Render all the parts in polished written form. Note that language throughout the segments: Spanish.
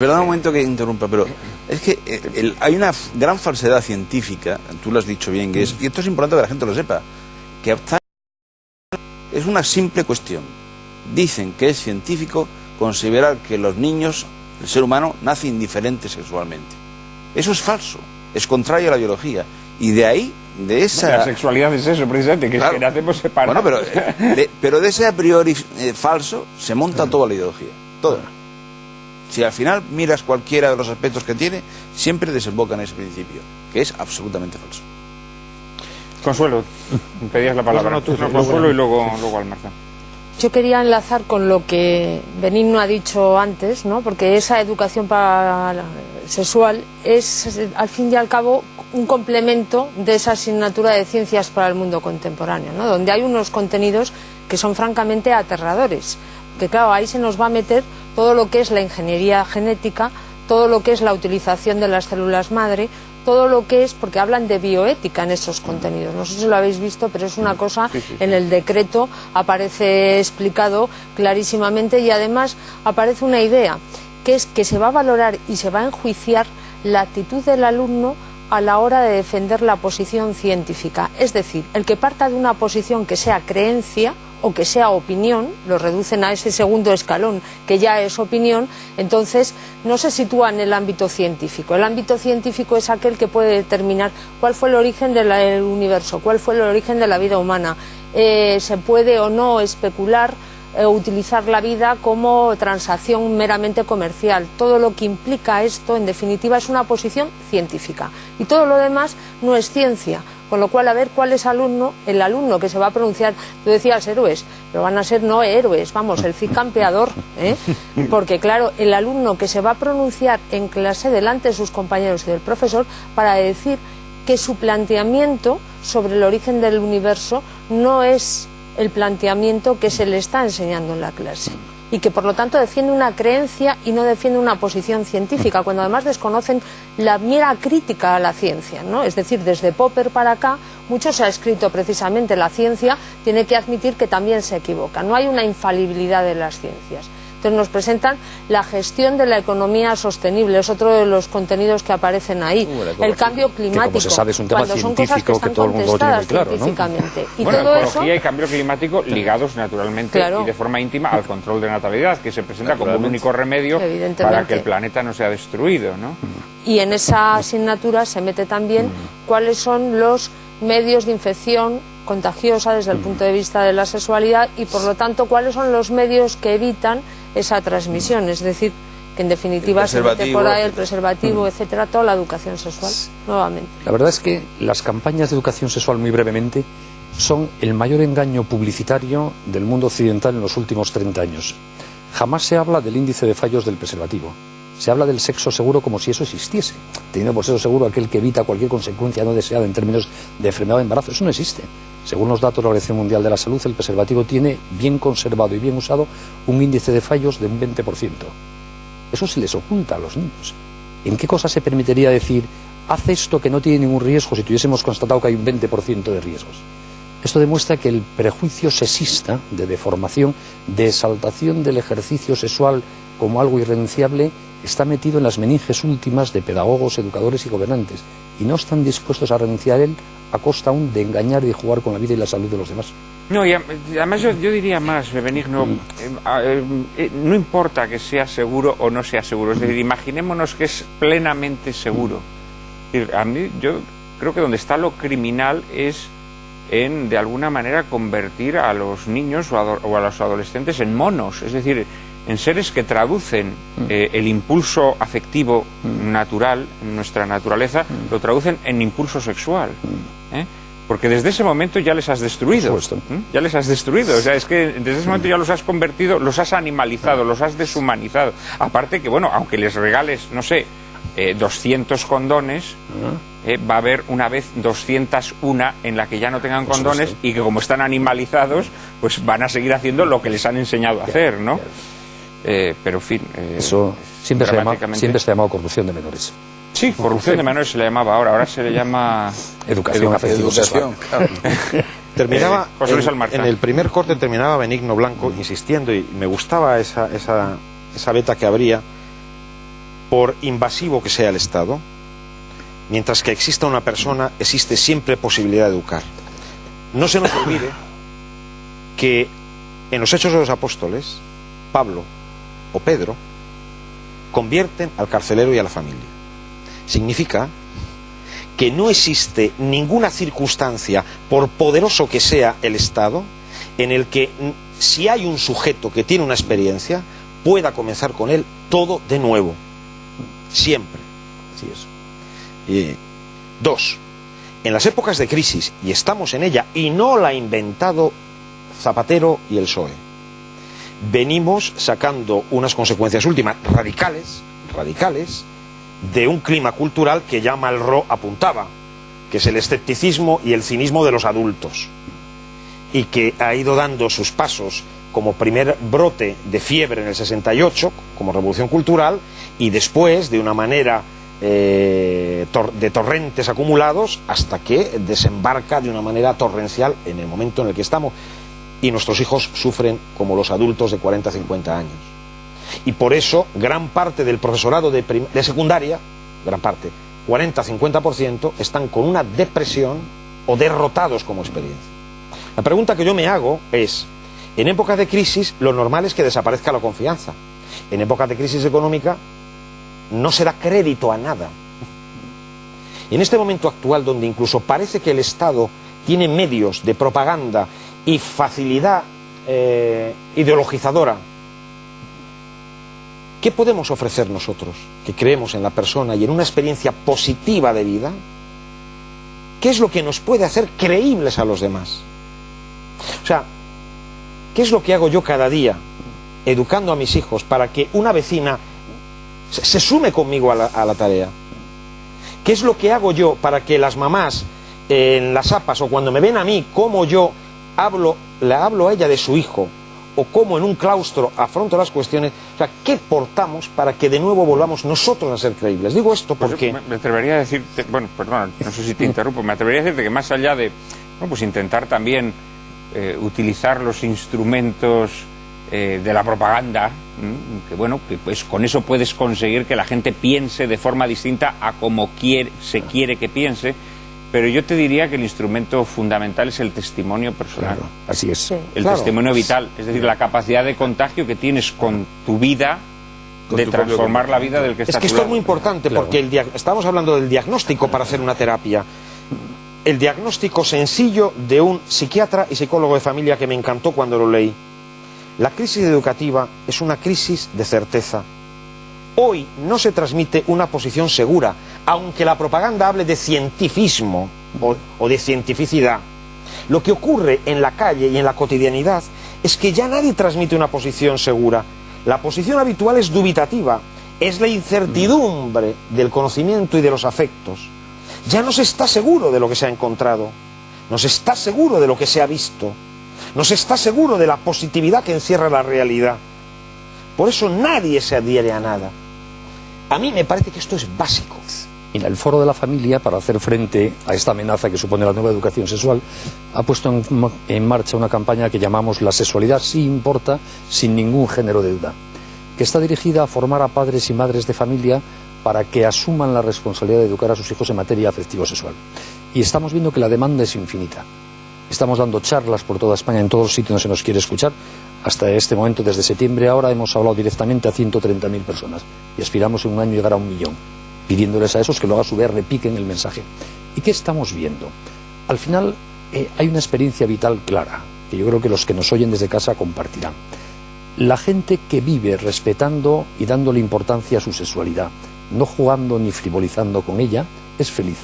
Perdón un momento que interrumpa, pero es que hay una gran falsedad científica, tú lo has dicho bien, que es, y esto es importante que la gente lo sepa, que es una simple cuestión. Dicen que es científico considerar que los niños, el ser humano, nace indiferente sexualmente. Eso es falso, es contrario a la biología. Y de ahí, de esa... La sexualidad es eso, precisamente, que, claro, es que nacemos separados. Bueno, pero de ese a priori falso se monta toda la ideología, toda. Si al final miras cualquiera de los aspectos que tiene, siempre desemboca en ese principio, que es absolutamente falso. Consuelo, pedías la palabra. Consuelo y luego Almarza. Yo quería enlazar con lo que Benigno ha dicho antes, ¿no? Porque esa educación sexual es, al fin y al cabo, un complemento de esa asignatura de ciencias para el mundo contemporáneo, ¿no? Donde hay unos contenidos que son francamente aterradores. Que claro, ahí se nos va a meter todo lo que es la ingeniería genética, todo lo que es la utilización de las células madre, todo lo que es, porque hablan de bioética en esos contenidos. No sé si lo habéis visto, pero es una cosa, en el decreto aparece explicado clarísimamente y además aparece una idea, que es que se va a valorar y se va a enjuiciar la actitud del alumno a la hora de defender la posición científica. Es decir, el que parta de una posición que sea creencia o que sea opinión, lo reducen a ese segundo escalón que ya es opinión, entonces no se sitúa en el ámbito científico. El ámbito científico es aquel que puede determinar cuál fue el origen del universo, cuál fue el origen de la vida humana. Se puede o no especular, utilizar la vida como transacción meramente comercial. Todo lo que implica esto, en definitiva, es una posición científica. Y todo lo demás no es ciencia. Con lo cual, a ver cuál es el alumno que se va a pronunciar. Tú decías héroes, pero van a ser no héroes, vamos, el Cid campeador, ¿eh? Porque claro, el alumno que se va a pronunciar en clase delante de sus compañeros y del profesor para decir que su planteamiento sobre el origen del universo no es el planteamiento que se le está enseñando en la clase. Y que por lo tanto defiende una creencia y no defiende una posición científica, cuando además desconocen la mera crítica a la ciencia, ¿no? Es decir, desde Popper para acá, mucho se ha escrito precisamente la ciencia, tiene que admitir que también se equivoca, no hay una infalibilidad de las ciencias. Entonces nos presentan la gestión de la economía sostenible, es otro de los contenidos que aparecen ahí. El cambio climático, que como se sabe es un tema científico que todo el mundo lo tiene muy claro, ¿no? Y bueno, todo ecología y cambio climático ligados naturalmente y de forma íntima al control de natalidad, que se presenta como un único remedio para que el planeta no sea destruido, ¿no? Y en esa asignatura se mete también cuáles son los medios de infección contagiosa desde el punto de vista de la sexualidad y por lo tanto cuáles son los medios que evitan esa transmisión, es decir, que en definitiva se mete por ahí el preservativo, etcétera, toda la educación sexual, nuevamente. La verdad es que las campañas de educación sexual, muy brevemente, son el mayor engaño publicitario del mundo occidental en los últimos 30 años. Jamás se habla del índice de fallos del preservativo. Se habla del sexo seguro como si eso existiese, teniendo por sexo seguro aquel que evita cualquier consecuencia no deseada en términos de enfermedad o embarazo. Eso no existe. Según los datos de la Organización Mundial de la Salud, el preservativo tiene, bien conservado y bien usado, un índice de fallos de un 20%. Eso se les oculta a los niños. ¿En qué cosa se permitiría decir, haz esto que no tiene ningún riesgo si tuviésemos constatado que hay un 20% de riesgos? Esto demuestra que el prejuicio sexista, de deformación, de exaltación del ejercicio sexual como algo irrenunciable, está metido en las meninges últimas de pedagogos, educadores y gobernantes, y no están dispuestos a renunciar a él a costa aún de engañar y de jugar con la vida y la salud de los demás. No, y además yo diría más, Benigno, no importa que sea seguro o no sea seguro, es decir, imaginémonos que es plenamente seguro. Es decir, a mí, yo creo que donde está lo criminal es en, de alguna manera, convertir a los niños o a los adolescentes en monos, es decir, en seres que traducen el impulso afectivo natural, en nuestra naturaleza, lo traducen en impulso sexual. Porque desde ese momento ya les has destruido. Ya les has destruido. O sea, es que desde ese momento ya los has convertido, los has animalizado, los has deshumanizado. Aparte que, bueno, aunque les regales, no sé, 200 condones, va a haber una vez 201 en la que ya no tengan condones y que como están animalizados, pues van a seguir haciendo lo que les han enseñado a hacer, ¿no? Pero en fin, eso siempre se ha llamado corrupción de menores. Sí, corrupción de menores se le llamaba ahora se le llama educación afectivo-sexual. Claro. Terminaba en el primer corte terminaba Benigno Blanco insistiendo, y me gustaba esa beta que abría por invasivo que sea el Estado, mientras que exista una persona, existe siempre posibilidad de educar. No se nos olvide que en los Hechos de los Apóstoles, Pablo o Pedro convierten al carcelero y a la familia. Significa que no existe ninguna circunstancia, por poderoso que sea el Estado, en el que, si hay un sujeto que tiene una experiencia, pueda comenzar con él todo de nuevo. Siempre. Así es. Dos, en las épocas de crisis, y estamos en ella, y no la ha inventado Zapatero y el PSOE, venimos sacando unas consecuencias últimas radicales, de un clima cultural que ya Malraux apuntaba, que es el escepticismo y el cinismo de los adultos, y que ha ido dando sus pasos como primer brote de fiebre en el 68, como revolución cultural, y después de una manera de torrentes acumulados, hasta que desembarca de una manera torrencial en el momento en el que estamos, y nuestros hijos sufren como los adultos de 40 50 años. Y por eso gran parte del profesorado de secundaria, gran parte, 40-50%, están con una depresión o derrotados como experiencia. La pregunta que yo me hago es, en épocas de crisis lo normal es que desaparezca la confianza. En épocas de crisis económica no se da crédito a nada. En este momento actual, donde incluso parece que el Estado tiene medios de propaganda y facilidad ideologizadora, ¿qué podemos ofrecer nosotros, que creemos en la persona y en una experiencia positiva de vida? ¿Qué es lo que nos puede hacer creíbles a los demás? O sea, ¿qué es lo que hago yo cada día educando a mis hijos para que una vecina se sume conmigo a la tarea? ¿Qué es lo que hago yo para que las mamás en las APAs o cuando me ven a mí, cómo yo le hablo a ella de su hijo, o cómo en un claustro afronto las cuestiones? O sea, ¿qué portamos para que de nuevo volvamos nosotros a ser creíbles? Digo esto porque... Pues me atrevería a decirte, bueno, perdón, no sé si te interrumpo, me atrevería a decirte que más allá de, bueno, pues intentar también utilizar los instrumentos de la propaganda, que bueno, que pues con eso puedes conseguir que la gente piense de forma distinta a como se quiere que piense, pero yo te diría que el instrumento fundamental es el testimonio personal. Claro, así es. Sí. El Claro. testimonio vital, es decir, la capacidad de contagio que tienes con tu vida, de transformar la vida del que estás Es que esto es muy importante, porque estamos hablando del diagnóstico para hacer una terapia. El diagnóstico sencillo de un psiquiatra y psicólogo de familia que me encantó cuando lo leí. La crisis educativa es una crisis de certeza. Hoy no se transmite una posición segura, aunque la propaganda hable de cientifismo o de cientificidad. Lo que ocurre en la calle y en la cotidianidad es que ya nadie transmite una posición segura. La posición habitual es dubitativa, es la incertidumbre del conocimiento y de los afectos. Ya no se está seguro de lo que se ha encontrado, no se está seguro de lo que se ha visto, no se está seguro de la positividad que encierra la realidad. Por eso nadie se adhiere a nada. A mí me parece que esto es básico. Mira, el Foro de la Familia, para hacer frente a esta amenaza que supone la nueva educación sexual, ha puesto en marcha una campaña que llamamos La sexualidad sí importa, sin ningún género de duda, que está dirigida a formar a padres y madres de familia para que asuman la responsabilidad de educar a sus hijos en materia afectivo-sexual. Y estamos viendo que la demanda es infinita. Estamos dando charlas por toda España, en todos los sitios donde se nos quiere escuchar. Hasta este momento, desde septiembre ahora, hemos hablado directamente a 130.000 personas y aspiramos en un año llegar a 1 millón, pidiéndoles a esos que luego a su vez repiquen el mensaje. ¿Y qué estamos viendo? Al final hay una experiencia vital clara, que yo creo que los que nos oyen desde casa compartirán. La gente que vive respetando y dándole importancia a su sexualidad, no jugando ni frivolizando con ella, es feliz.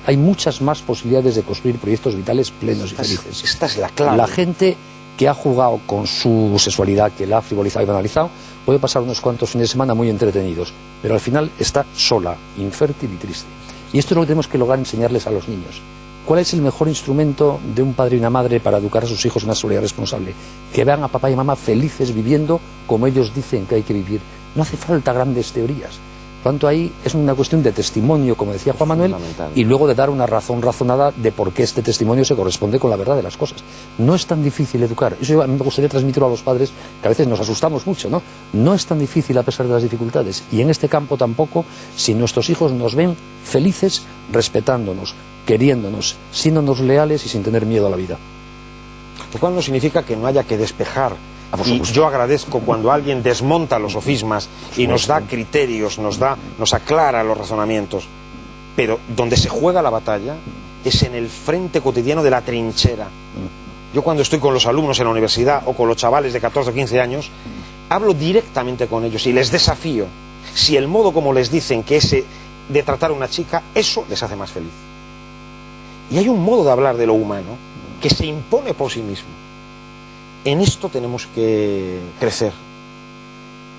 Hay muchas más posibilidades de construir proyectos vitales plenos y felices. Esta es la clave. La gente que ha jugado con su sexualidad, que la ha frivolizado y banalizado, puede pasar unos cuantos fines de semana muy entretenidos, pero al final está sola, infértil y triste. Y esto es lo que tenemos que lograr enseñarles a los niños. ¿Cuál es el mejor instrumento de un padre y una madre para educar a sus hijos en una sexualidad responsable? Que vean a papá y mamá felices viviendo como ellos dicen que hay que vivir. No hace falta grandes teorías. Por tanto, ahí es una cuestión de testimonio, como decía Juan Manuel, y luego de dar una razón razonada de por qué este testimonio se corresponde con la verdad de las cosas. No es tan difícil educar. Eso a mí me gustaría transmitirlo a los padres, que a veces nos asustamos mucho, ¿no? No es tan difícil a pesar de las dificultades. Y en este campo tampoco, si nuestros hijos nos ven felices, respetándonos, queriéndonos, siéndonos leales y sin tener miedo a la vida. Lo cual no significa que no haya que despejar. Y yo agradezco cuando alguien desmonta los sofismas y nos da criterios, nos aclara los razonamientos. Pero donde se juega la batalla es en el frente cotidiano de la trinchera. Yo cuando estoy con los alumnos en la universidad o con los chavales de 14 o 15 años, hablo directamente con ellos y les desafío. Si el modo como les dicen que ese de tratar a una chica, eso les hace más feliz. Y hay un modo de hablar de lo humano que se impone por sí mismo. En esto tenemos que crecer.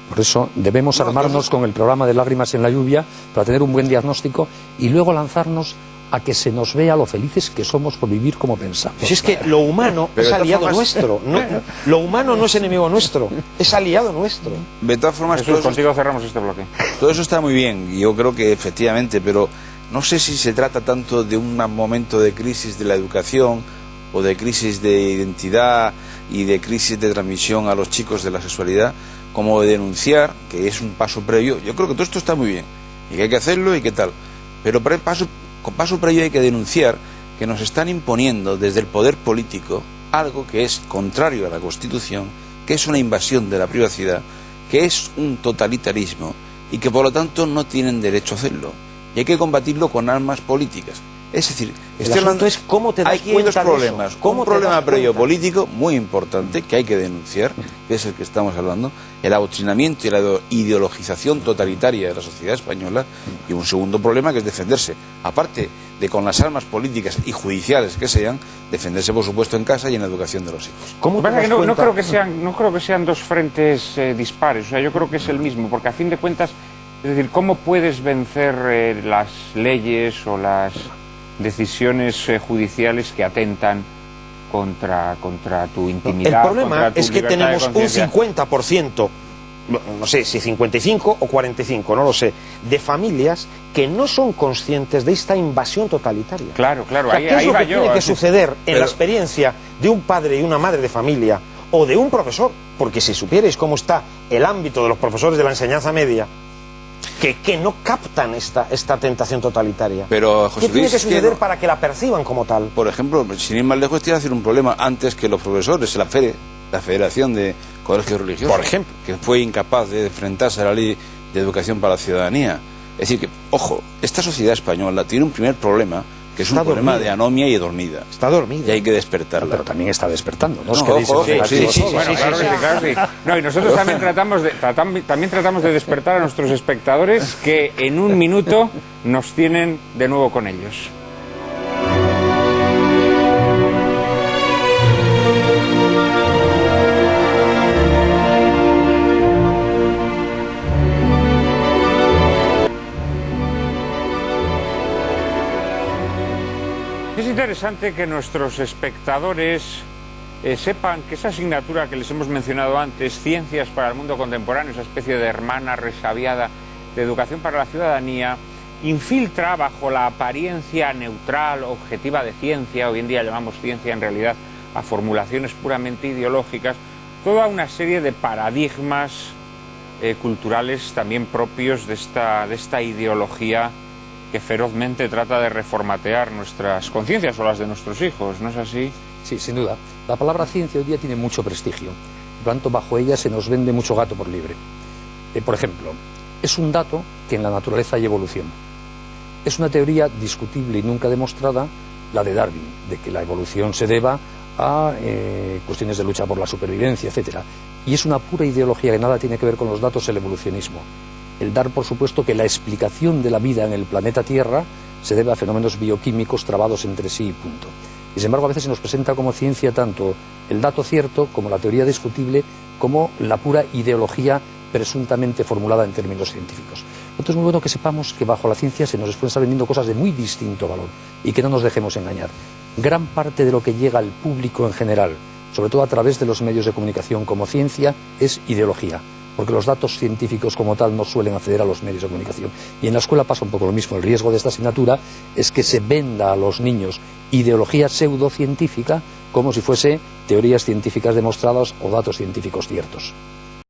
Por eso debemos armarnos con el programa de Lágrimas en la Lluvia para tener un buen diagnóstico y luego lanzarnos a que se nos vea lo felices que somos por vivir como pensamos. Si es que lo humano es aliado nuestro. Lo humano no es enemigo nuestro, es aliado nuestro. De todas formas, contigo cerramos este bloque. Todo eso está muy bien, y yo creo que efectivamente, pero no sé si se trata tanto de un momento de crisis de la educación o de crisis de identidad y de crisis de transmisión a los chicos de la sexualidad, como de denunciar, que es un paso previo. Yo creo que todo esto está muy bien y que hay que hacerlo y qué tal, pero con paso previo hay que denunciar que nos están imponiendo desde el poder político algo que es contrario a la Constitución, que es una invasión de la privacidad, que es un totalitarismo y que por lo tanto no tienen derecho a hacerlo, y hay que combatirlo con armas políticas. Es decir, el asunto es cómo te das hay muchos problemas. Un problema previo político muy importante que hay que denunciar, que es el que estamos hablando, el adoctrinamiento y la ideologización totalitaria de la sociedad española, y un segundo problema que es defenderse, aparte de con las armas políticas y judiciales que sean, defenderse por supuesto en casa y en la educación de los hijos. ¿Cómo pasa que no creo que sean dos frentes dispares, o sea, yo creo que es el mismo, porque a fin de cuentas, es decir, ¿cómo puedes vencer las leyes o las decisiones judiciales que atentan contra tu intimidad? El problema es que tenemos un 50%, no sé si 55 o 45, no lo sé, de familias que no son conscientes de esta invasión totalitaria. Claro, o sea, ¿qué es lo que tiene que suceder en la experiencia de un padre y una madre de familia o de un profesor? Porque si supierais cómo está el ámbito de los profesores de la enseñanza media, que no captan esta tentación totalitaria. Pero, José ¿qué tiene que suceder para que la perciban como tal? Por ejemplo, sin ir más lejos, tiene que hacer un problema antes que los profesores, la Federación de Colegios Religiosos, por ejemplo, que fue incapaz de enfrentarse a la Ley de Educación para la Ciudadanía. Es decir, que, ojo, esta sociedad española tiene un primer problema, que es un problema de anomia y dormida. Está dormida. Y hay que despertarla. Pero también está despertando, ¿no? No, y nosotros también tratamos de despertar a nuestros espectadores, que en un minuto nos tienen de nuevo con ellos. Es interesante que nuestros espectadores sepan que esa asignatura que les hemos mencionado antes, Ciencias para el Mundo Contemporáneo, esa especie de hermana resabiada de Educación para la Ciudadanía, infiltra bajo la apariencia neutral, objetiva de ciencia, hoy en día llamamos ciencia en realidad a formulaciones puramente ideológicas, toda una serie de paradigmas culturales también propios de esta ideología que ferozmente trata de reformatear nuestras conciencias o las de nuestros hijos, ¿no es así? Sí, sin duda. La palabra ciencia hoy día tiene mucho prestigio. Por lo tanto, bajo ella se nos vende mucho gato por liebre. Por ejemplo, es un dato que en la naturaleza hay evolución. Es una teoría discutible y nunca demostrada, la de Darwin, de que la evolución se deba a cuestiones de lucha por la supervivencia, etcétera. Y es una pura ideología que nada tiene que ver con los datos, el evolucionismo. El dar por supuesto que la explicación de la vida en el planeta Tierra se debe a fenómenos bioquímicos trabados entre sí y punto. Y sin embargo a veces se nos presenta como ciencia tanto el dato cierto como la teoría discutible como la pura ideología presuntamente formulada en términos científicos. Entonces es muy bueno que sepamos que bajo la ciencia se nos pueden estar vendiendo cosas de muy distinto valor y que no nos dejemos engañar. Gran parte de lo que llega al público en general, sobre todo a través de los medios de comunicación como ciencia, es ideología. porque los datos científicos como tal no suelen acceder a los medios de comunicación. Y en la escuela pasa un poco lo mismo. El riesgo de esta asignatura es que se venda a los niños ideología pseudocientífica como si fuese teorías científicas demostradas o datos científicos ciertos.